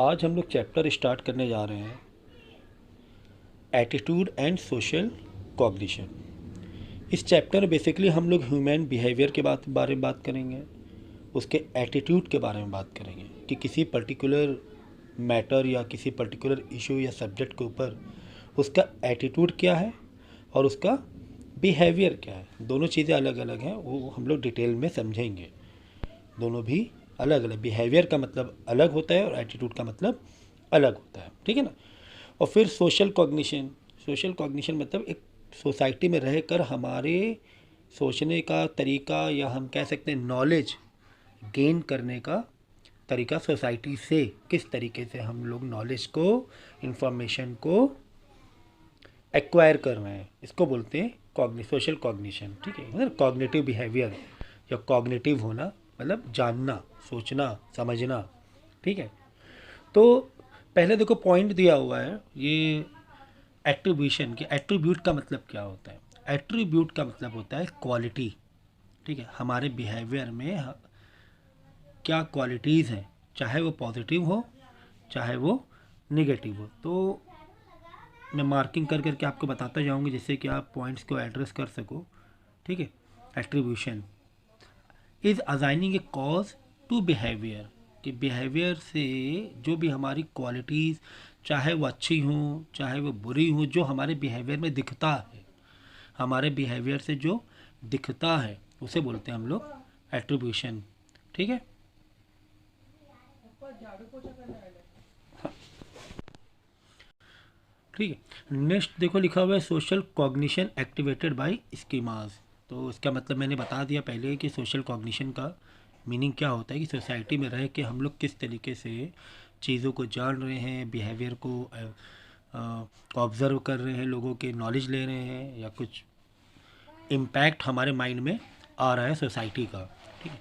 आज हम लोग चैप्टर स्टार्ट करने जा रहे हैं एटीट्यूड एंड सोशल कॉग्निशन। इस चैप्टर में बेसिकली हम लोग ह्यूमन बिहेवियर के बारे में बात करेंगे, उसके एटीट्यूड के बारे में बात करेंगे कि किसी पर्टिकुलर मैटर या किसी पर्टिकुलर इशू या सब्जेक्ट के ऊपर उसका एटीट्यूड क्या है और उसका बिहेवियर क्या है। दोनों चीज़ें अलग अलग हैं, वो हम लोग डिटेल में समझेंगे। दोनों भी अलग अलग, बिहेवियर का मतलब अलग होता है और एटीट्यूड का मतलब अलग होता है, ठीक है ना। और फिर सोशल कॉग्निशन मतलब एक सोसाइटी में रहकर हमारे सोचने का तरीका या हम कह सकते हैं नॉलेज गेन करने का तरीका, सोसाइटी से किस तरीके से हम लोग नॉलेज को, इंफॉर्मेशन को एक्वायर कर रहे हैं, इसको बोलते हैं सोशल कॉग्निशन, ठीक है। मतलब कॉग्निटिव बिहेवियर या कॉग्निटिव होना मतलब जानना, सोचना, समझना, ठीक है। तो पहले देखो पॉइंट दिया हुआ है ये एट्रीब्यूशन के। एट्रीब्यूट का मतलब क्या होता है? एट्रीब्यूट का मतलब होता है क्वालिटी, ठीक है। हमारे बिहेवियर में क्या क्वालिटीज़ हैं, चाहे वो पॉजिटिव हो चाहे वो निगेटिव हो। तो मैं मार्किंग कर करके आपको बताता जाऊंगी जिससे कि आप पॉइंट्स को एड्रेस कर सको, ठीक है। Attribution is assigning a cause to behaviour, कि बिहेवियर से जो भी हमारी क्वालिटीज़, चाहे वो अच्छी हों चाहे वो बुरी हों, जो हमारे बिहेवियर में दिखता है, हमारे बिहेवियर से जो दिखता है उसे बोलते हैं हम लोग एट्रीब्यूशन, ठीक है। ठीक है। नेक्स्ट देखो लिखा हुआ है social cognition activated by schemas. तो इसका मतलब मैंने बता दिया पहले कि सोशल कॉग्निशन का मीनिंग क्या होता है कि सोसाइटी में रह के हम लोग किस तरीके से चीज़ों को जान रहे हैं, बिहेवियर को ऑब्ज़र्व कर रहे हैं, लोगों के नॉलेज ले रहे हैं या कुछ इम्पैक्ट हमारे माइंड में आ रहा है सोसाइटी का, ठीक है।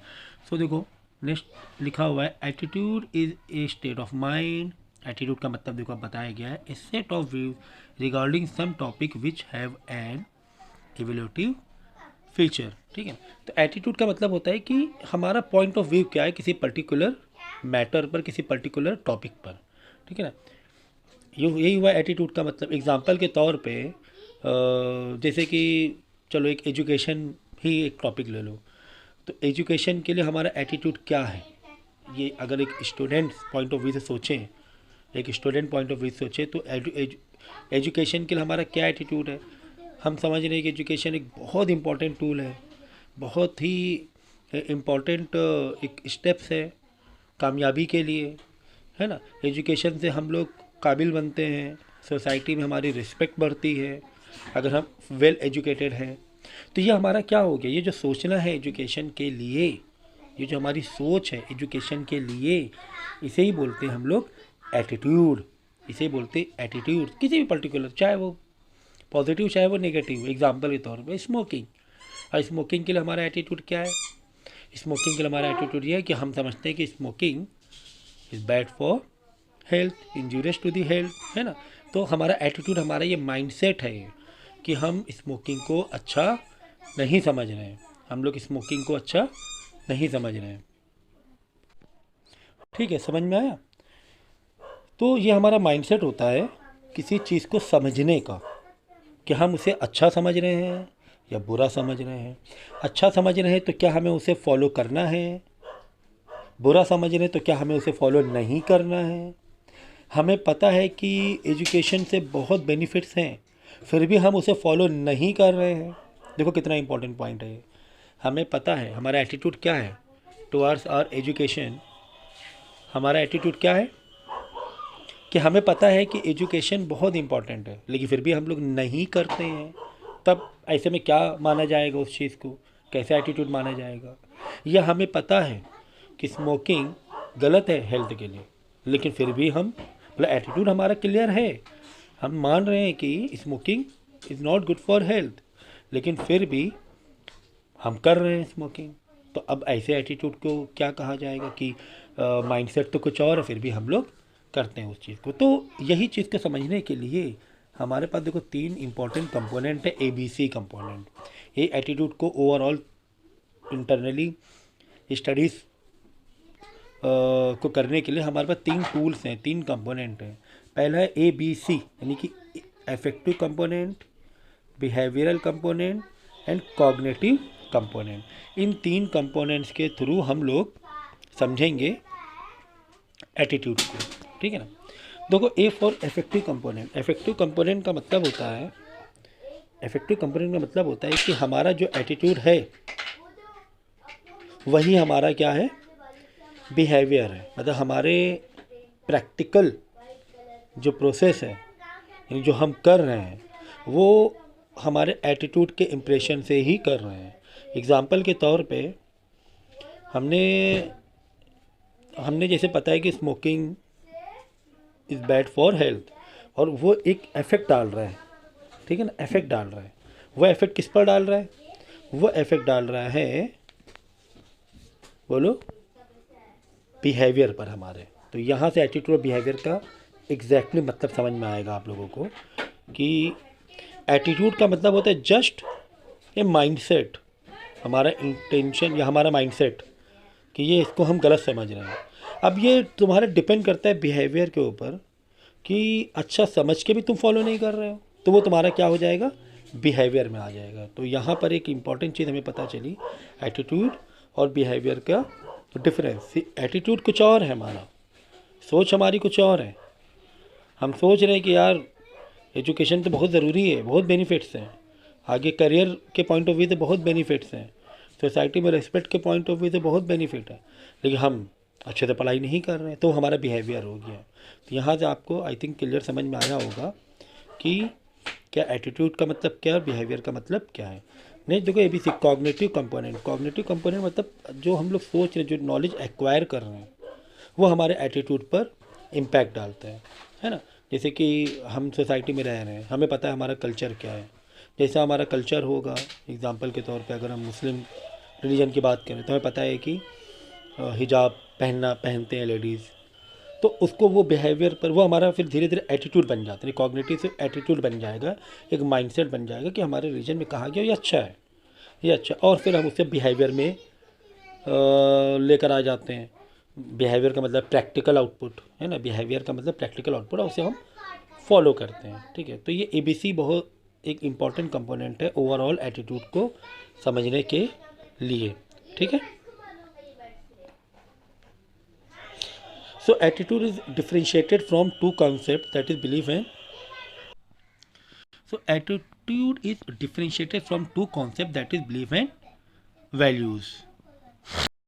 सो देखो नेक्स्ट लिखा हुआ है attitude is a state of mind. Attitude का मतलब देखो बताया गया है a set of views regarding some topic which have an evolutive feature, ठीक है। तो एटीट्यूड का मतलब होता है कि हमारा पॉइंट ऑफ व्यू क्या है किसी पर्टिकुलर मैटर पर, किसी पर्टिकुलर टॉपिक पर, ठीक है ना। यही हुआ एटीट्यूड का मतलब। एग्जांपल के तौर पे जैसे कि चलो एक एजुकेशन ही एक टॉपिक ले लो, तो एजुकेशन के लिए हमारा एटीट्यूड क्या है, ये अगर एक स्टूडेंट पॉइंट ऑफ व्यू से सोचें, एक स्टूडेंट पॉइंट ऑफ व्यू से सोचें तो एजुकेशन के लिए हमारा क्या एटीट्यूड है। हम समझ रहे हैं कि एजुकेशन एक बहुत इम्पॉर्टेंट टूल है, बहुत ही इम्पॉर्टेंट एक स्टेप्स है कामयाबी के लिए, है ना। एजुकेशन से हम लोग काबिल बनते हैं, सोसाइटी में हमारी रिस्पेक्ट बढ़ती है अगर हम वेल एजुकेटेड हैं। तो ये हमारा क्या हो गया, ये जो सोचना है एजुकेशन के लिए, ये जो हमारी सोच है एजुकेशन के लिए, इसे ही बोलते हैं हम लोग एटीट्यूड। इसे बोलते हैं एटीट्यूड किसी भी पर्टिकुलर, चाहे वो पॉजिटिव चाहे वो नेगेटिव। एग्जांपल के तौर पे स्मोकिंग, और स्मोकिंग के लिए हमारा एटीट्यूड क्या है? स्मोकिंग के लिए हमारा एटीट्यूड ये है कि हम समझते हैं कि smoking is bad for health, injurious to the health, है ना। तो हमारा एटीट्यूड, हमारा ये माइंडसेट है कि हम स्मोकिंग को अच्छा नहीं समझ रहे हैं, हम लोग स्मोकिंग को अच्छा नहीं समझ रहे हैं, ठीक है। समझ में आया? तो ये हमारा माइंडसेट होता है किसी चीज़ को समझने का, कि हम उसे अच्छा समझ रहे हैं या बुरा समझ रहे हैं। अच्छा समझ रहे हैं तो क्या हमें उसे फॉलो करना है, बुरा समझ रहे हैं तो क्या हमें उसे फॉलो नहीं करना है। हमें पता है कि एजुकेशन से बहुत बेनिफिट्स हैं, फिर भी हम उसे फॉलो नहीं कर रहे हैं। देखो कितना इंपॉर्टेंट पॉइंट है। हमें पता है हमारा एटीट्यूड क्या है टुवर्ड्स आवर एजुकेशन। हमारा एटीट्यूड क्या है कि हमें पता है कि एजुकेशन बहुत इंपॉर्टेंट है, लेकिन फिर भी हम लोग नहीं करते हैं। तब ऐसे में क्या माना जाएगा उस चीज़ को, कैसा एटीट्यूड माना जाएगा? यह हमें पता है कि स्मोकिंग गलत है हेल्थ के लिए, लेकिन फिर भी हम, मतलब एटीट्यूड हमारा क्लियर है, हम मान रहे हैं कि smoking is not good for health, लेकिन फिर भी हम कर रहे हैं स्मोकिंग। तो अब ऐसे एटीट्यूड को क्या कहा जाएगा कि माइंडसेट तो कुछ और है, फिर भी हम लोग करते हैं उस चीज़ को। तो यही चीज़ को समझने के लिए हमारे पास देखो 3 इंपॉर्टेंट कंपोनेंट है, ABC कंपोनेंट। ये एटीट्यूड को ओवरऑल इंटरनली स्टडीज़ को करने के लिए हमारे पास 3 टूल्स हैं, 3 कंपोनेंट हैं। पहला है ABC, यानी कि affective component, behavioural component and cognitive component. In 3 components के थ्रू हम लोग समझेंगे एटीट्यूड को, ठीक है ना। देखो, A for effective component. Effective component का मतलब होता है, इफेक्टिव कंपोनेंट का मतलब होता है कि हमारा जो एटीट्यूड है वही हमारा क्या है, बिहेवियर है। मतलब हमारे प्रैक्टिकल जो प्रोसेस है, यानी जो हम कर रहे हैं, वो हमारे एटीट्यूड के इम्प्रेशन से ही कर रहे हैं। एग्ज़ाम्पल के तौर पे हमने जैसे पता है कि smoking is bad for health, और वो एक इफ़ेक्ट डाल रहा है, ठीक है ना, इफ़ेक्ट डाल रहा है। वो इफ़ेक्ट किस पर डाल रहा है? वो इफ़ेक्ट डाल रहा है, बोलो, बिहेवियर पर हमारे। तो यहाँ से एटीट्यूड और बिहेवियर का एग्जैक्टली मतलब समझ में आएगा आप लोगों को कि एटीट्यूड का मतलब होता है जस्ट ए माइंडसेट, हमारा इंटेंशन या हमारा माइंडसेट कि ये इसको हम गलत समझ रहे हैं। अब ये तुम्हारा डिपेंड करता है बिहेवियर के ऊपर कि अच्छा समझ के भी तुम फॉलो नहीं कर रहे हो, तो वो तुम्हारा क्या हो जाएगा, बिहेवियर में आ जाएगा। तो यहाँ पर एक इम्पॉर्टेंट चीज़ हमें पता चली, एटीट्यूड और बिहेवियर का डिफरेंस। एटीट्यूड कुछ और है हमारा, सोच हमारी कुछ और है। हम सोच रहे हैं कि यार एजुकेशन तो बहुत ज़रूरी है, बहुत बेनिफिट्स हैं, आगे करियर के पॉइंट ऑफ व्यू से बहुत बेनिफिट्स हैं, सोसाइटी में रिस्पेक्ट के पॉइंट ऑफ व्यू से बहुत बेनिफिट है, लेकिन हम अच्छे से पढ़ाई नहीं कर रहे हैं, तो हमारा बिहेवियर हो गया। तो यहाँ से आपको आई थिंक क्लियर समझ में आया होगा कि क्या एटीट्यूड का मतलब क्या है, बिहेवियर का मतलब क्या है। नहीं, देखो ABC cognitive component. Cognitive component मतलब जो हम लोग सोच रहे हैं, जो नॉलेज एक्वायर कर रहे हैं, वो हमारे एटीट्यूड पर इम्पैक्ट डालते हैं, है ना। जैसे कि हम सोसाइटी में रह रहे हैं, हमें पता है हमारा कल्चर क्या है। जैसा हमारा कल्चर होगा, एग्जांपल के तौर पे अगर हम मुस्लिम रिलीजन की बात करें तो हमें पता है कि हिजाब पहनते हैं लेडीज़, तो उसको वो बिहेवियर पर वो हमारा फिर धीरे धीरे एटीट्यूड बन जाता है। कॉग्निटिव से एटीट्यूड बन जाएगा, एक माइंडसेट बन जाएगा कि हमारे रीजन में कहा गया ये अच्छा है, ये अच्छा, और फिर हम उसे बिहेवियर में लेकर आ जाते हैं। बिहेवियर का मतलब प्रैक्टिकल आउटपुट है ना, बिहेवियर का मतलब प्रैक्टिकल आउटपुट, और उसे हम फॉलो करते हैं, ठीक है। तो ये ABC बहुत एक इम्पॉर्टेंट कंपोनेंट है ओवरऑल एटीट्यूड को समझने के लिए, ठीक है। So attitude is differentiated from two concepts, that is belief and so attitude is differentiated from two concepts, that is belief and values.